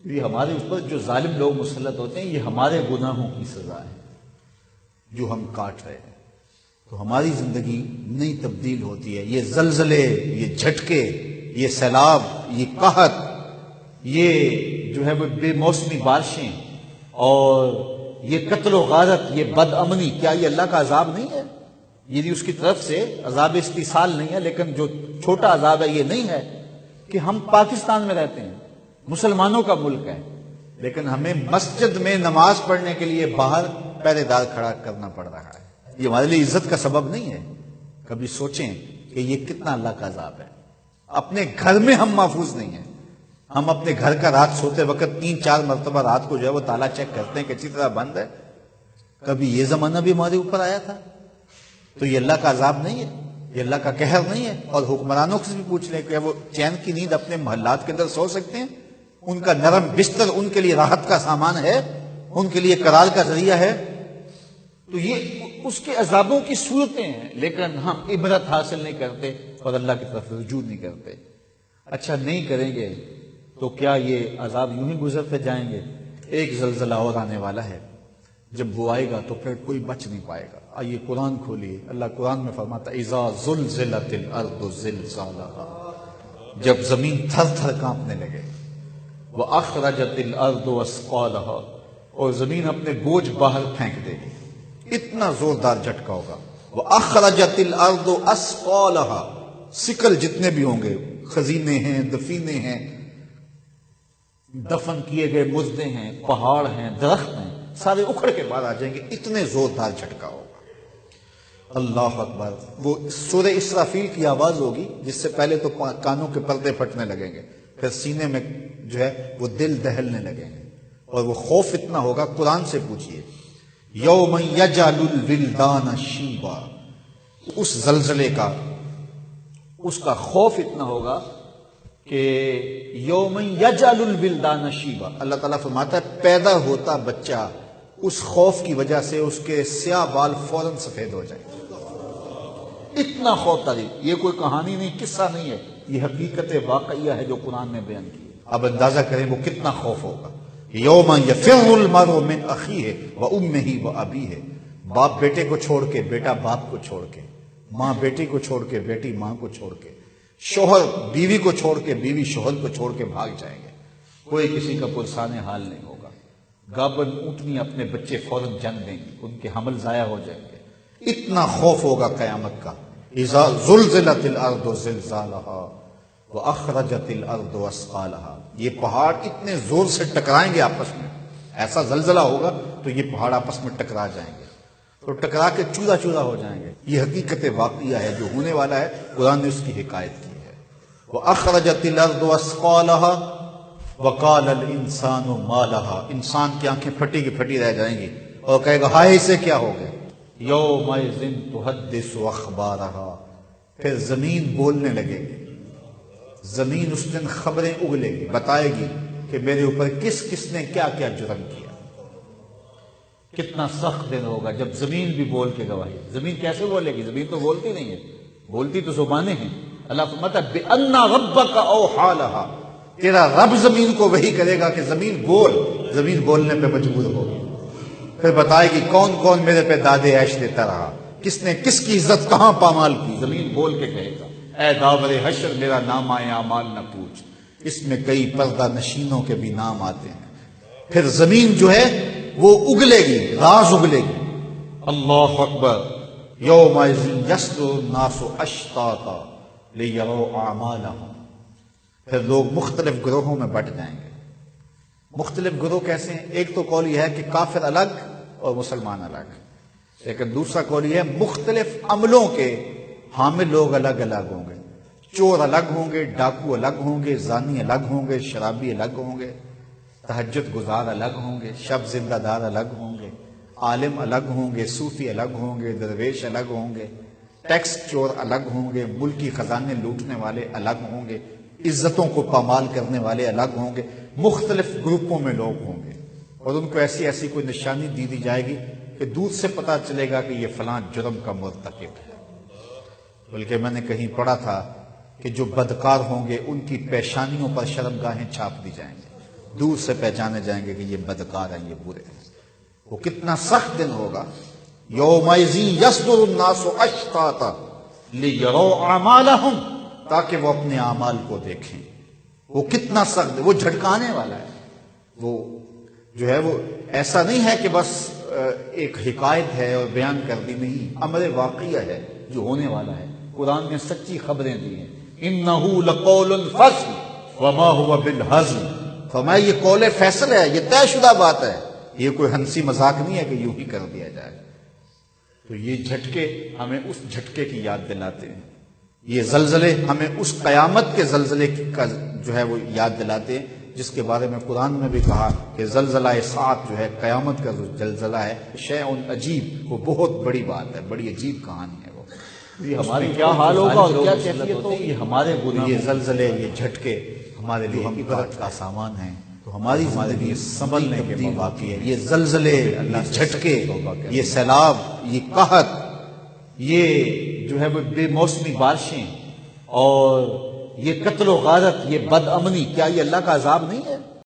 یہ ہمارے اوپر جو ظالم لوگ مسلط ہوتے ہیں، یہ ہمارے گناہوں کی سزا ہے جو ہم کاٹ رہے ہیں۔ تو ہماری زندگی نہیں تبدیل ہوتی ہے، یہ زلزلے، یہ جھٹکے، یہ سیلاب، یہ قحط، یہ جو ہے وہ بے موسمی بارشیں اور یہ قتل و غارت، یہ بد امنی، کیا یہ اللہ کا عذاب نہیں ہے؟ یہ اس کی طرف سے عذاب استیصال نہیں ہے، لیکن جو چھوٹا عذاب ہے یہ نہیں ہے کہ ہم پاکستان میں رہتے ہیں، مسلمانوں کا ملک ہے، لیکن ہمیں مسجد میں نماز پڑھنے کے لیے باہر پہرے دار کھڑا کرنا پڑ رہا ہے۔ یہ ہمارے لیے عزت کا سبب نہیں ہے۔ کبھی سوچیں کہ یہ کتنا اللہ کا عذاب ہے۔ اپنے گھر میں ہم محفوظ نہیں ہیں، ہم اپنے گھر کا رات سوتے وقت 3-4 مرتبہ رات کو جو ہے وہ تالا چیک کرتے ہیں کہ اچھی طرح بند ہے۔ کبھی یہ زمانہ بھی ہمارے اوپر آیا تھا؟ تو یہ اللہ کا عذاب نہیں ہے، یہ اللہ کا قہر نہیں ہے؟ اور حکمرانوں سے بھی پوچھ لیں کہ وہ چین کی نیند اپنے محلات کے اندر سو سکتے ہیں؟ ان کا نرم بستر ان کے لیے راحت کا سامان ہے، ان کے لیے قرار کا ذریعہ ہے؟ تو یہ اس کے عذابوں کی صورتیں ہیں، لیکن ہم عبرت حاصل نہیں کرتے اور اللہ کی طرف رجوع نہیں کرتے۔ اچھا نہیں کریں گے تو کیا یہ عذاب یوں ہی گزرتے جائیں گے؟ ایک زلزلہ اور آنے والا ہے، جب وہ آئے گا تو پھر کوئی بچ نہیں پائے گا۔ آئیے قرآن کھولیے، اللہ قرآن میں فرماتا ہے اذا زلزلت الارض زلزالها، جب زمین تھر تھر کانپنے لگے، واخرجت الارض اثقالها، اور زمین اپنے بوجھ باہر پھینک دے گی، اتنا زوردار جھٹکا ہوگا۔ واخرجت الارض اثقالها، سکل جتنے بھی ہوں گے، خزینے ہیں، دفینے ہیں، دفن کیے گئے مردے ہیں، پہاڑ ہیں، درخت ہیں، سارے اکھڑ کے باہر آ جائیں گے، اتنے زوردار جھٹکا ہوگا۔ اللہ اکبر۔ وہ سورہ اسرافیل کی آواز ہوگی، جس سے پہلے تو کانوں کے پردے پھٹنے لگیں گے، پھر سینے میں جو ہے وہ دل دہلنے لگیں گے، اور وہ خوف اتنا ہوگا، قرآن سے پوچھئے یوم یجعل الولدان شیبا، اس زلزلے کا، اس کا خوف اتنا ہوگا کہ یوم یجعل الولدان شیبا، اللہ تعالیٰ فرماتا ہے پیدا ہوتا بچہ اس خوف کی وجہ سے اس کے سیاہ بال فوراً سفید ہو جائیں۔ اتنا خوف تاریخ، یہ کوئی کہانی نہیں، قصہ نہیں ہے، یہ حقیقت واقعیہ ہے جو قرآن نے بیان کی۔ اب اندازہ کریں وہ کتنا خوف ہوگا۔ یوم یفر المرء من اخیہ وامہ وابیہ، باپ بیٹے کو چھوڑ کے، بیٹا باپ کو چھوڑ کے، ماں بیٹی کو چھوڑ کے، بیٹی ماں کو چھوڑ کے، شوہر بیوی کو چھوڑ کے، بیوی شوہر کو چھوڑ کے بھاگ جائیں گے، کوئی کسی کا پرسان حال نہیں ہوگا۔ گابن اونٹنی اپنے بچے فوراً جن دیں گی، ان کے حمل ضائع ہو جائیں گے، اتنا خوف ہوگا قیامت کا۔ اذا زلزلت الارض زلزالها واخرجت الارض اثقالها، یہ پہاڑ اتنے زور سے ٹکرائیں گے آپس میں، ایسا زلزلہ ہوگا تو یہ پہاڑ آپس میں ٹکرا جائیں گے، تو ٹکرا کے چورا چورا ہو جائیں گے۔ یہ حقیقت واقعہ ہے جو ہونے والا ہے، قرآن نے اس کی حکایت کی ہے۔ واخرجت الارض اثقالها وقال الانسان ما لها، انسان کی آنکھیں پھٹی کی پھٹی رہ جائیں گی اور کہے گا ہائے اسے کیا ہو گیا۔ یومئذ تحدث اخبارها، پھر زمین بولنے لگے گی، زمین اس دن خبریں اگلے گی، بتائے گی کہ میرے اوپر کس کس نے کیا کیا جرم کیا۔ کتنا سخت دن ہوگا جب زمین بھی بول کے گواہی۔ زمین کیسے بولے گی؟ زمین تو بولتی نہیں ہے، بولتی تو زبانیں ہیں۔ اللہ فرماتا ہے بِأَنَّ رَبَّكَ أَوْحَىٰ لَهَا، تیرا رب زمین کو وحی کرے گا کہ زمین بول، زمین بولنے پہ مجبور ہوگی، پھر بتائے گی کون کون میرے پہ دادے عیش دیتا رہا، کس نے کس کی عزت کہاں پامال کی۔ زمین بول کے کہے گا اے داور حشر میرا نامہ اعمال نہ پوچھ، اس میں کئی پردہ نشینوں کے بھی نام آتے ہیں۔ پھر زمین جو ہے وہ اگلے گی، راز اگلے گی۔ اللہ اکبر۔ یومئذ یصدر الناس اشتاتا لیروا اعمالهم، پھر لوگ مختلف گروہوں میں بٹ جائیں گے۔ مختلف گروہ کیسے ہیں؟ ایک تو قول یہ ہے کہ کافر الگ اور مسلمان الگ، لیکن دوسرا قول یہ ہے مختلف عملوں کے حامل لوگ الگ الگ ہوں گے، چور الگ ہوں گے، ڈاکو الگ ہوں گے، زانی الگ ہوں گے، شرابی الگ ہوں گے، تہجد گزار الگ ہوں گے، شب زندہ دار الگ ہوں گے، عالم الگ ہوں گے، صوفی الگ ہوں گے، درویش الگ ہوں گے، ٹیکس چور الگ ہوں گے، ملکی خزانے لوٹنے والے الگ ہوں گے، عزتوں کو پامال کرنے والے الگ ہوں گے۔ مختلف گروپوں میں لوگ ہوں گے، اور ان کو ایسی ایسی کوئی نشانی دی جائے گی کہ دور سے پتا چلے گا کہ یہ فلاں جرم کا مرتکب ہے۔ بلکہ میں نے کہیں پڑھا تھا کہ جو بدکار ہوں گے ان کی پیشانیوں پر شرمگاہیں چھاپ دی جائیں گے، دور سے پہچانے جائیں گے کہ یہ بدکار ہیں، یہ برے ہیں۔ وہ کتنا سخت دن ہوگا، یومئذ یصدر الناس اشتاتا لیروا اعمالہم، تاکہ وہ اپنے اعمال کو دیکھیں۔ وہ کتنا سخت، وہ جھٹکانے والا ہے۔ وہ جو ہے وہ ایسا نہیں ہے کہ بس ایک حکایت ہے اور بیان کر دی، نہیں، امر واقعہ ہے جو ہونے والا ہے۔ قرآن نے سچی خبریں دی ہیں، انہ لقول فصل وما هو بالہزل، فرمایا یہ قول فیصل ہے، یہ طے شدہ بات ہے، یہ کوئی ہنسی مذاق نہیں ہے کہ یوں ہی کر دیا جائے۔ تو یہ جھٹکے ہمیں اس جھٹکے کی یاد دلاتے ہیں، یہ زلزلے ہمیں اس قیامت کے زلزلے کا جو ہے وہ یاد دلاتے ہیں جس کے بارے میں قرآن میں بھی کہا کہ زلزلہ ساعت جو ہے، قیامت کا جو زلزلہ ہے، شیء عجیب، وہ بہت بڑی بات ہے، بڑی عجیب کہانی ہے۔ وہ یہ ہماری کیا حال ہوگا اور کیا کیفیت ہوگی، یہ ہمارے یہ زلزلے، یہ جھٹکے ہمارے لیے عبرت کا سامان ہیں۔ تو ہماری زندگی سنبھلنے کے باقی ہے۔ یہ زلزلے، یہ جھٹکے، یہ سیلاب، یہ قحط، یہ جو ہے وہ بے موسمی بارشیں اور یہ قتل و غارت، یہ بد امنی، کیا یہ اللہ کا عذاب نہیں ہے؟